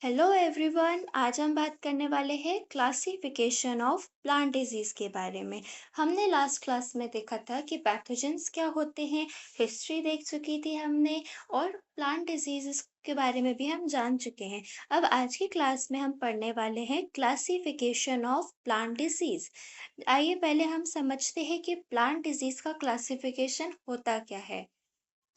Hello everyone. आज हम बात करने वाले हैं क्लासिफिकेशन ऑफ प्लांट डिजीज के बारे में। हमने लास्ट क्लास में देखा था कि पैथोजेंस क्या होते हैं, हिस्ट्री देख चुकी थी हमने, और प्लांट डिजीजेस के बारे में भी हम जान चुके हैं। अब आज की क्लास में हम पढ़ने वाले हैं क्लासिफिकेशन ऑफ प्लांट डिजीज। आइए पहले हम समझते हैं कि प्लांट डिजीज का क्लासिफिकेशन होता क्या है।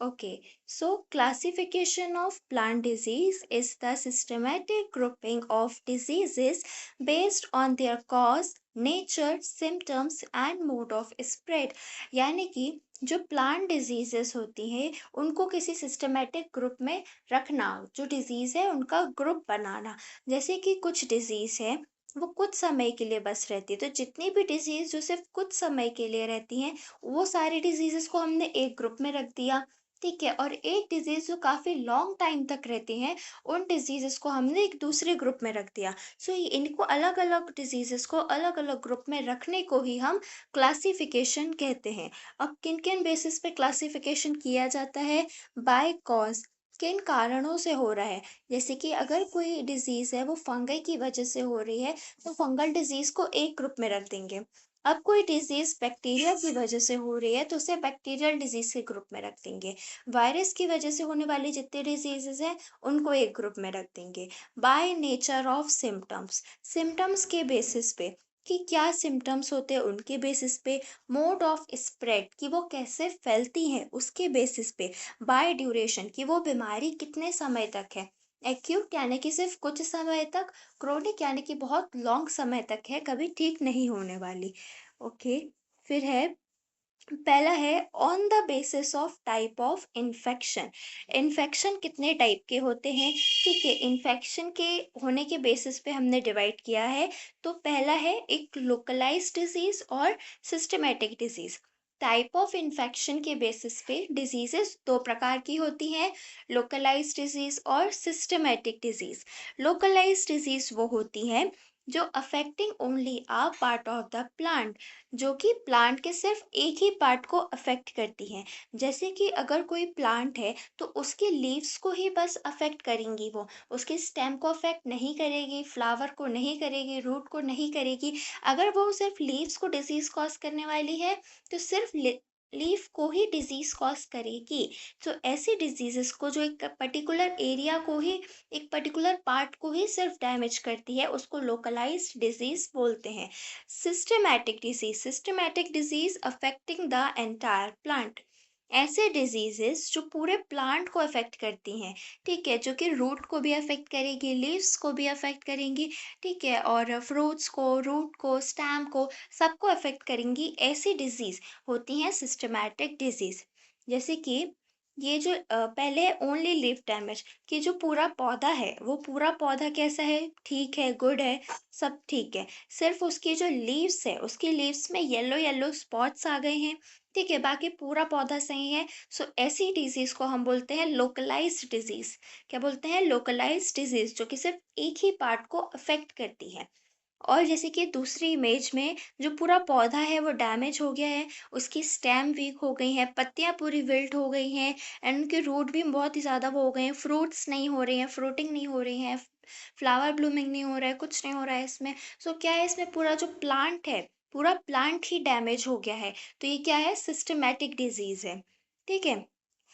Okay, so classification of plant disease is the systematic grouping of diseases based on their cause, nature, symptoms and mode of spread। यानी कि जो प्लांट डिजीजेस होती हैं उनको किसी सिस्टमेटिक ग्रुप में रखना, जो डिजीज है उनका ग्रुप बनाना। जैसे कि कुछ डिजीज है वो कुछ समय के लिए बस रहती है, तो जितनी भी डिजीज जो सिर्फ कुछ समय के लिए रहती हैं वो सारी डिजीजेस को हमने एक ग्रुप में रख दिया। ठीक है, और एक डिजीज जो काफी लॉन्ग टाइम तक रहती हैं उन डिजीजेस को हमने एक दूसरे ग्रुप में रख दिया। सो इनको अलग अलग डिजीजेस को अलग अलग ग्रुप में रखने को ही हम क्लासिफिकेशन कहते हैं। अब किन किन बेसिस पे क्लासिफिकेशन किया जाता है? बाय कॉज, किन कारणों से हो रहा है। जैसे कि अगर कोई डिजीज है वो फंगई की वजह से हो रही है तो फंगल डिजीज को एक ग्रुप में रख देंगे। अब कोई डिजीज बैक्टीरिया की वजह से हो रही है तो उसे बैक्टीरियल डिजीज के ग्रुप में रख देंगे। वायरस की वजह से होने वाली जितनी डिजीजेस हैं उनको एक ग्रुप में रख देंगे। By nature of symptoms, symptoms के बेसिस पे कि क्या सिम्टम्स होते हैं उनके बेसिस पे। मोड ऑफ स्प्रेड कि वो कैसे फैलती हैं उसके बेसिस पे। बाय ड्यूरेशन कि वो बीमारी कितने समय तक है। एक्यूट यानी कि सिर्फ कुछ समय तक, क्रोनिक यानी कि बहुत लॉन्ग समय तक है, कभी ठीक नहीं होने वाली। ओके, फिर है पहला है on the basis of type of infection. Infection कितने टाइप के होते हैं? ठीक है, इन्फेक्शन के होने के बेसिस पे हमने डिवाइड किया है। तो पहला है एक लोकलाइज्ड डिजीज और systematic disease. Type of infection के बेसिस पे डिजीजेस दो प्रकार की होती हैं, लोकलाइज्ड डिजीज और सिस्टमेटिक डिजीज। लोकलाइज्ड डिजीज वो होती है जो affecting only a part of the plant, जो कि प्लांट के सिर्फ एक ही पार्ट को अफेक्ट करती हैं। जैसे कि अगर कोई प्लांट है तो उसके लीव्स को ही बस अफेक्ट करेंगी, वो उसके स्टेम को अफेक्ट नहीं करेगी, फ्लावर को नहीं करेगी, रूट को नहीं करेगी। अगर वो सिर्फ लीव्स को डिजीज कॉज करने वाली है तो सिर्फ लीफ को ही डिजीज कॉज करेगी। तो ऐसी डिजीजेस को जो एक पर्टिकुलर एरिया को ही, एक पर्टिकुलर पार्ट को ही सिर्फ डैमेज करती है उसको लोकलाइज्ड डिजीज बोलते हैं। Systematic disease affecting the entire plant, ऐसे डिजीजेस जो पूरे प्लांट को अफेक्ट करती हैं। ठीक है, जो कि रूट को भी अफेक्ट करेगी, लीव्स को भी अफेक्ट करेंगी। ठीक है, और फ्रूट्स को, रूट को, स्टैम को, सबको अफेक्ट करेंगी। ऐसी डिजीज होती हैं सिस्टमैटिक डिजीज। जैसे कि ये जो पहले ओनली लीफ डैमेज, कि जो पूरा पौधा है वो पूरा पौधा कैसा है, ठीक है, गुड है, सब ठीक है। सिर्फ उसकी जो लीव्स है उसकी लीव्स में येलो येलो स्पॉट्स आ गए हैं। ठीक है, बाकी पूरा पौधा सही है। सो ऐसी डिजीज को हम बोलते हैं लोकलाइज्ड डिजीज। क्या बोलते हैं? लोकलाइज्ड डिजीज, जो कि सिर्फ एक ही पार्ट को अफेक्ट करती है। और जैसे कि दूसरी इमेज में जो पूरा पौधा है वो डैमेज हो गया है, उसकी स्टेम वीक हो गई है, पत्तियां पूरी विल्ट हो गई हैं, एंड उनके रूट भी बहुत ही ज़्यादा वो हो गए हैं, फ्रूट्स नहीं हो रहे हैं, फ्रूटिंग नहीं हो रही है, फ्लावर ब्लूमिंग नहीं हो रहा है, कुछ नहीं हो रहा है इसमें। सो क्या है, इसमें पूरा जो प्लांट है, पूरा प्लांट ही डैमेज हो गया है। तो ये क्या है? सिस्टमैटिक डिजीज है। ठीक है,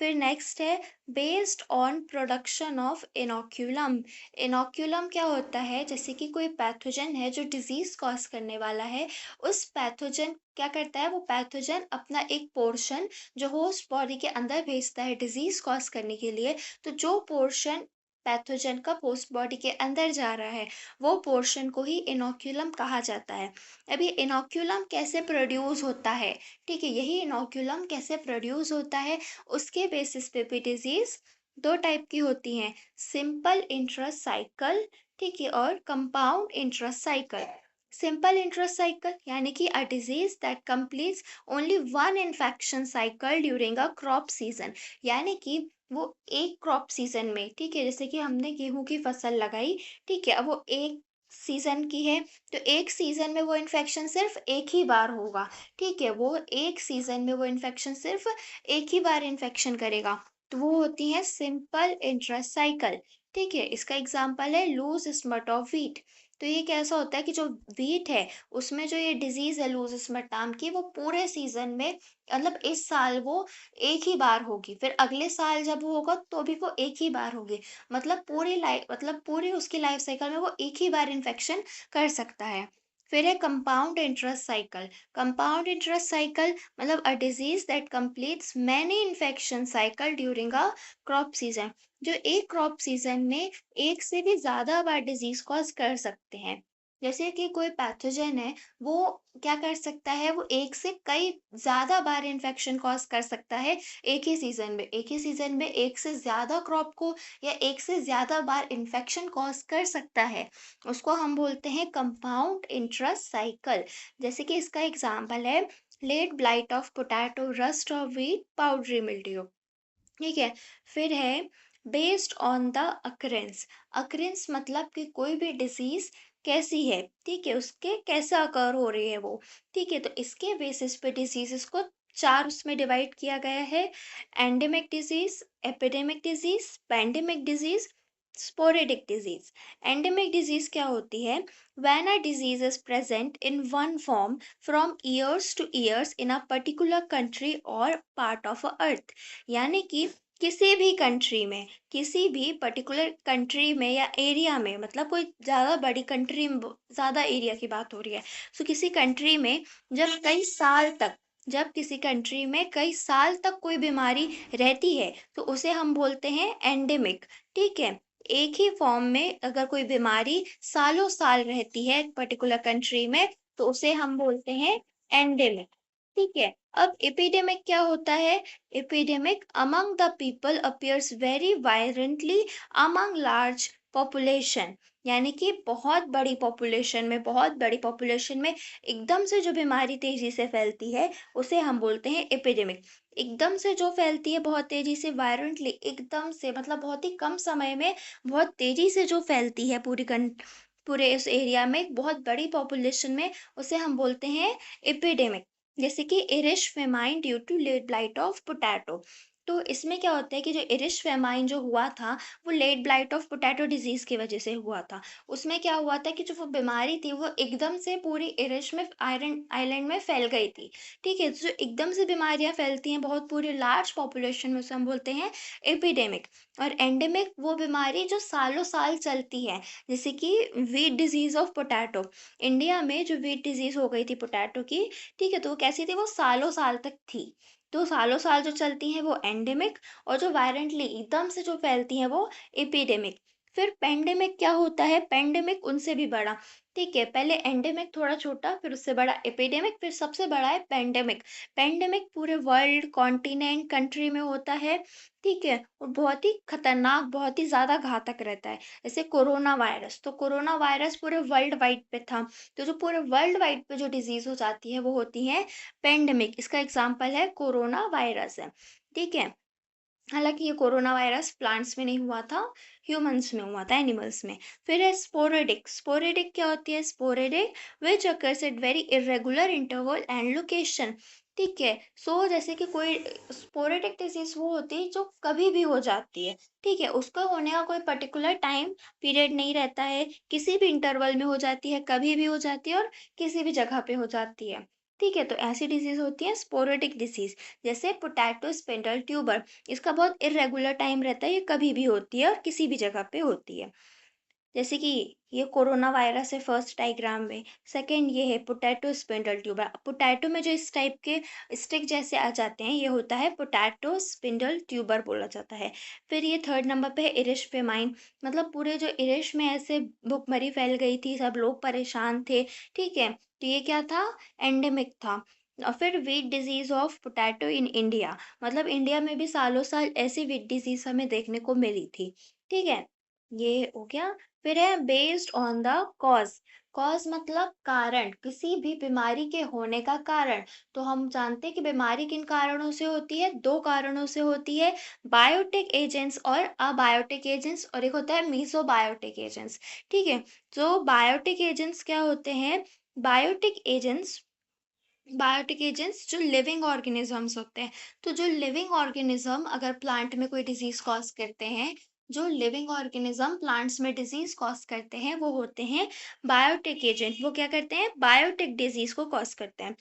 फिर नेक्स्ट है based on production of inoculum. Inoculum क्या होता है? जैसे कि कोई पैथोजन है जो डिजीज कॉज करने वाला है, उस पैथोजन क्या करता है, वो पैथोजन अपना एक पोर्शन जो होस्ट बॉडी के अंदर भेजता है डिजीज कॉज करने के लिए। तो जो पोर्शन पैथोजन का होस्ट बॉडी के अंदर जा रहा है वो पोर्शन को ही इनोक्यूलम कहा जाता है। अभी इनोक्यूलम कैसे प्रोड्यूस होता है? ठीक है, यही इनोक्यूलम कैसे प्रोड्यूस होता है उसके बेसिस पे भी डिजीज दो टाइप की होती हैं, सिंपल इंटरेस्ट साइकिल, ठीक है, और compound interest cycle. Simple interest cycle यानी कि a disease that completes only one infection cycle during a crop season. यानी कि वो एक क्रॉप सीजन में, ठीक है, जैसे कि हमने गेहूं की फसल लगाई, ठीक है, अब वो एक सीजन की है तो एक सीजन में वो इन्फेक्शन सिर्फ एक ही बार होगा। ठीक है, वो एक सीजन में वो इन्फेक्शन सिर्फ एक ही बार इन्फेक्शन करेगा। तो वो होती है सिंपल इंटरेस्ट साइकिल। ठीक है? इसका एग्ज़ाम्पल है लूज़ स्मट ऑफ व्हीट। तो ये कैसा होता है कि जो व्हीट है, उसमें जो ये डिज़ीज़ है लूज़ स्मट नाम की, वो पूरे सीज़न में मतलब इस साल वो एक ही बार होगी, फिर अगले साल जब वो होगा तो भी वो एक ही बार होगी। मतलब पूरी उसकी लाइफ़ साइकिल में वो एक ही बार इन्फेक्शन कर सकता है। फिर है compound interest cycle. Compound interest cycle मतलब a disease that completes many infection cycle during a crop season. जो एक क्रॉप सीजन में एक से भी ज़्यादा बार डिज़ीज़ कॉज़ कर सकते हैं। जैसे कि कोई पैथोजन है, वो क्या कर सकता है, वो एक से कई ज़्यादा बार इन्फेक्शन कॉज़ कर सकता है एक ही सीज़न में। एक ही सीज़न में एक से ज़्यादा क्रॉप को या एक से ज़्यादा बार इन्फेक्शन कॉज़ कर सकता है। उसको हम बोलते हैं कंपाउंड इंटरेस्ट साइकिल। जैसे कि इसका एग्ज़ाम्पल है late blight of potato, rust of wheat, powdery mildew. ठीक है? फिर है based on the occurrence. Occurrence मतलब कि कोई भी डिसीज़ कैसी है, ठीक है? उसके कैसे अकर हो रही है वो, ठीक है? तो इसके बेसिस पे डिसीज़ेज़ को 4 उसमें डिवाइड किया गया है। Endemic disease, epidemic disease, pandemic disease, sporadic disease. Endemic disease क्या होती है? When a disease is present in one form from years two years in a particular country और पार्ट ऑफ अ अर्थ। यानी कि किसी भी कंट्री में, किसी भी पर्टिकुलर कंट्री में या एरिया में, मतलब कोई ज़्यादा बड़ी कंट्री में, ज़्यादा एरिया की बात हो रही है। सो किसी कंट्री में जब कई साल तक जब किसी कंट्री में कई साल तक कोई बीमारी रहती है, तो उसे हम बोलते हैं एंडेमिक। ठीक है? एक ही फॉर्म में अगर कोई बीमारी सालों साल रहती है पर्टिकुलर कंट्री में, तो उसे हम बोलते हैं एंडेमिक। ठीक है? अब एपिडेमिक क्या होता है? Epidemic among the people appears very violently among large population। यानी कि बहुत बड़ी पॉपुलेशन में एकदम से जो बीमारी तेजी से फैलती है, उसे हम बोलते हैं एपिडेमिक। एकदम से जो फैलती है बहुत तेजी से, वायलेंटली एकदम से, मतलब बहुत ही कम समय में बहुत तेजी से जो फैलती है पूरे इस एरिया में बहुत बड़ी पॉपुलेशन में, उसे हम बोलते हैं एपिडेमिक। जैसे कि Irish famine due to late blight of potato. तो इसमें क्या होता है कि जो इरिश फेमाइन जो हुआ था, वो late blight of potato disease की वजह से हुआ था। उसमें क्या हुआ था कि जो वो बीमारी थी, वो एकदम से पूरी इरिश में आयरन आइलैंड में फैल गई थी। ठीक है? तो जो एकदम से बीमारियां फैलती हैं बहुत पूरी लार्ज पॉपुलेशन में, उसे हम बोलते हैं एपिडेमिक। और एंडेमिक वो बीमारी जो सालों साल चलती है, जैसे कि wheat disease of potato. India में जो वीट डिजीज हो गई थी पोटैटो की, ठीक है? तो वो कैसी थी? वो सालों-साल तक थी। तो सालों-साल जो चलती हैं वो एंडेमिक, और जो वायलेंटली एकदम से जो फैलती हैं वो एपिडेमिक। फिर पेंडेमिक क्या होता है? पेंडेमिक उनसे भी बड़ा, ठीक है? पहले एंडेमिक थोड़ा छोटा, फिर उससे बड़ा एपिडेमिक, फिर सबसे बड़ा है पेंडेमिक। पेंडेमिक पूरे वर्ल्ड, कॉन्टिनेंट, कंट्री में होता है, ठीक है? और बहुत ही खतरनाक, बहुत ही ज़्यादा घातक रहता है। जैसे कोरोना वायरस, तो कोरोना वायरस पूरे वर्ल्ड वाइड पे था। तो जो पूरे वर्ल्ड वाइड पे जो डिजीज हो जाती है वो होती है पेंडेमिक। इसका एग्जांपल है कोरोना वायरस है। ठीक है? हालांकि ये कोरोना वायरस प्लांट्स में नहीं हुआ था, ह्यूमंस में हुआ था, एनिमल्स में। फिर है स्पोरेडिक। स्पोरेडिक क्या होती है? Sporadic which occurs at very irregular interval and location. ठीक है? सो जैसे कि कोई स्पोरेडिक डिजीज वो होती है जो कभी भी हो जाती है, ठीक है? उसका होने का कोई पर्टिकुलर टाइम पीरियड नहीं रहता है, किसी भी इंटरवल में हो जाती है, कभी भी हो जाती है और किसी भी जगह पे हो जाती है। ठीक है? तो ऐसी डिजीज होती है स्पोरेडिक डिजीज। जैसे पोटैटो स्पिंडल ट्यूबर, इसका बहुत इर्रेगुलर टाइम रहता है, ये कभी भी होती है और किसी भी जगह पे होती है। जैसे कि ये कोरोना वायरस है फर्स्ट डायग्राम में, सेकंड ये है पोटैटो स्पिंडल ट्यूबर। पोटैटो में जो इस टाइप के स्टिक जैसे आ जाते हैं, ये होता है पोटैटो स्पिंडल ट्यूबर बोला जाता है। फिर ये थर्ड नंबर पे है इरिश फेमाइन, मतलब पूरे जो इरिश में ऐसे भुखमरी फैल गई थी, सब लोग परेशान थे, ठीक है? तो ये क्या था? एंडेमिक था। और फिर wheat disease of potato in India, मतलब इंडिया में भी सालों साल ऐसी वीट डिजीज हमें देखने को मिली थी। ठीक है? ये हो गया। फिर है based on the cause. Cause मतलब कारण, किसी भी बीमारी के होने का कारण। तो हम जानते हैं कि बीमारी किन कारणों से होती है? दो कारणों से होती है, बायोटिक एजेंट्स और अबायोटिक एजेंट्स, और एक होता है मीसोबायोटिक एजेंट्स। ठीक है? तो बायोटिक एजेंट्स क्या होते हैं? बायोटिक एजेंट्स बायोटिक एजेंट्स जो लिविंग ऑर्गेनिजम्स होते हैं। तो जो लिविंग ऑर्गेनिज्म अगर प्लांट में कोई डिजीज कॉज करते हैं, जो लिविंग ऑर्गेनिज्म प्लांट्स में डिजीज कॉज करते हैं वो होते हैं बायोटिक एजेंट। वो क्या करते हैं? बायोटिक डिजीज को कॉज करते हैं।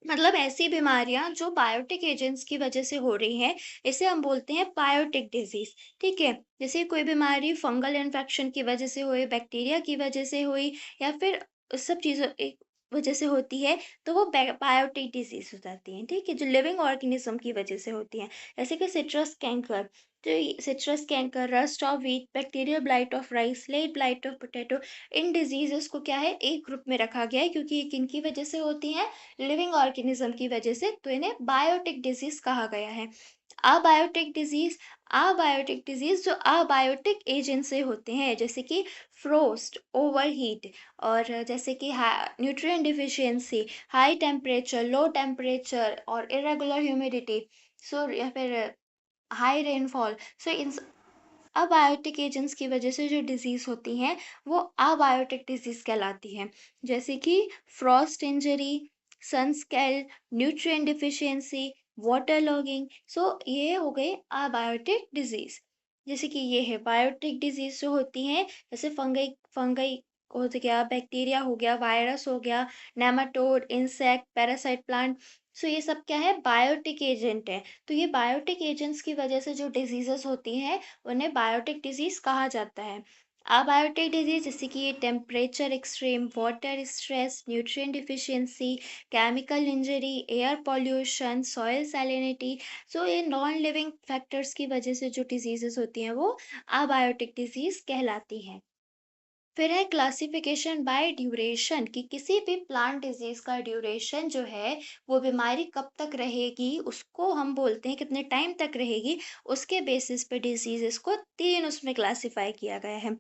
मतलब ऐसी बीमारियां जो बायोटिक एजेंट्स की वजह से हो रही हैं, इसे हम बोलते हैं बायोटिक डिजीज। ठीक है, जैसे कोई बीमारी फंगल इन्फेक्शन की वजह से हुई, बैक्टीरिया की वजह से हुई, या फिर उस सब चीजों एक वजह से होती है, तो वो बायोटिक डिजीज हो जाती है। ठीक है, जो लिविंग ऑर्गेनिज्म की वजह से होती है, जैसे कि सिट्रस कैंकर। तो citrus canker, rust of wheat, bacterial blight of rice, late blight of potato, इन डिजीजेस को क्या है, एक ग्रुप में रखा गया है, क्योंकि ये किन की वजह से होती हैं? लिविंग ऑर्गेनिज्म की वजह से, तो इन्हें बायोटिक डिजीज कहा गया है। अबायोटिक डिजीज जो अबायोटिक एजेंट से होते हैं, जैसे कि फ्रोस्ट, ओवरहीट, और जैसे कि nutrient deficiency, high temperature, low temperature, और इरेगुलर ह्यूमिडिटी, सो या फिर हाई रेनफॉल। सो इन अबायोटिक एजेंट्स की वजह से जो डिजीज होती हैं, वो अबायोटिक डिजीज कहलाती हैं। जैसे कि frost injury, sunscald, nutrient deficiency, water logging. So ये हो गए अबायोटिक डिजीज। जैसे कि ये है बायोटिक डिजीज जो होती हैं, जैसे फंगई फंगई हो गया, बैक्टीरिया हो गया, वायरस हो गया, नेमाटोड, इंसेक्ट, पैरासाइट प्लांट। सो ये सब क्या है? बायोटिक एजेंट है। तो ये बायोटिक एजेंट्स की वजह से जो डिजीजेस होती हैं, उन्हें बायोटिक डिजीज कहा जाता है। अबायोटिक डिजीज जैसे कि ये temperature extreme, water stress, nutrient deficiency, chemical injury, air pollution, soil salinity. So ये नॉन लिविंग फैक्टर्स की वजह से जो डिजीजेस होती हैं, वो अबायोटिक डिजीज कहलाती हैं। फिर है क्लासिफिकेशन बाय ड्यूरेशन, कि किसी भी प्लांट डिजीज का ड्यूरेशन जो है, वो बीमारी कब तक रहेगी, उसको हम बोलते हैं कितने टाइम तक रहेगी। उसके बेसिस पे डिजीजेस को तीन उसमें क्लासिफाई किया गया है।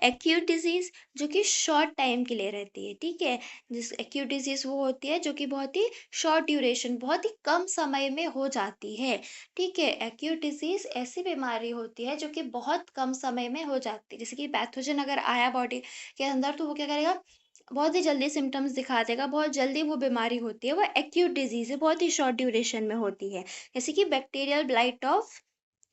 एक्यूट डिजीज, जो कि शॉर्ट टाइम के लिए रहती है। ठीक है, जिस एक्यूट डिजीज वो होती है जो कि बहुत ही शॉर्ट ड्यूरेशन, बहुत ही कम समय में हो जाती है। ठीक है, एक्यूट डिजीज ऐसी बीमारी होती है जो कि बहुत कम समय में हो जाती है। जैसे कि पैथोजन अगर आया बॉडी के अंदर, तो वो क्या करेगा? बहुत ही जल्दी सिम्टम्स दिखा देगा, बहुत जल्दी वो बीमारी होती है, वो एक्यूट डिजीज है, बहुत ही शॉर्ट ड्यूरेशन में होती है। जैसे कि बैक्टीरियल ब्लाइट ऑफ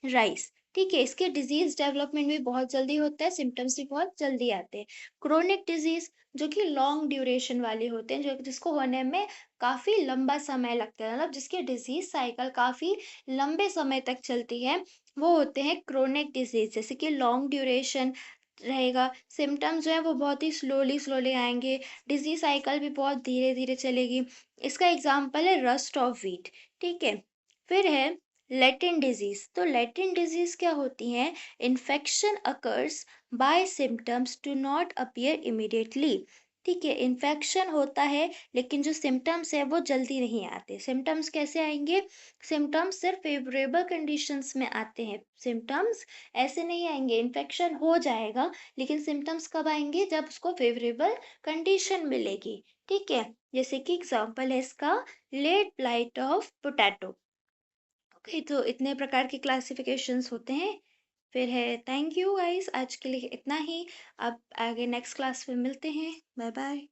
राइस। ठीक है, इसके डिजीज डेवलपमेंट भी बहुत जल्दी होता है, सिम्टम्स भी बहुत जल्दी आते हैं। क्रोनिक डिजीज, जो कि लॉन्ग ड्यूरेशन वाले होते हैं, जो जिसको होने में काफी लंबा समय लगता है, मतलब जिसकी डिजीज साइकिल काफी लंबे समय तक चलती है, वो होते हैं क्रोनिक डिजीज। जैसे कि लॉन्ग ड्यूरेशन रहेगा, सिम्टम्स जो है वो बहुत ही स्लोली स्लोली आएंगे, डिजीज साइकिल भी बहुत धीरे धीरे चलेगी। इसका एग्जाम्पल है रस्ट ऑफ व्हीट। ठीक है, फिर है लेटेंट डिजीज। तो लेटेंट डिजीज क्या होती हैं? Infection occurs by symptoms do not appear immediately. ठीक है, इन्फेक्शन होता है, लेकिन जो सिम्टम्स है वो जल्दी नहीं आते। सिम्टम्स कैसे आएंगे? सिम्टम्स सिर्फ फेवरेबल कंडीशंस में आते हैं। सिम्टम्स ऐसे नहीं आएंगे, इन्फेक्शन हो जाएगा, लेकिन सिम्टम्स कब आएंगे? जब उसको फेवरेबल कंडीशन मिलेगी। ठीक है, जैसे कि एग्जांपल है इसका late blight of potato. Okay, तो इतने प्रकार के क्लासिफिकेशंस होते हैं। फिर है थैंक यू गाइस, आज के लिए इतना ही। अब आगे नेक्स्ट क्लास में मिलते हैं। Bye bye.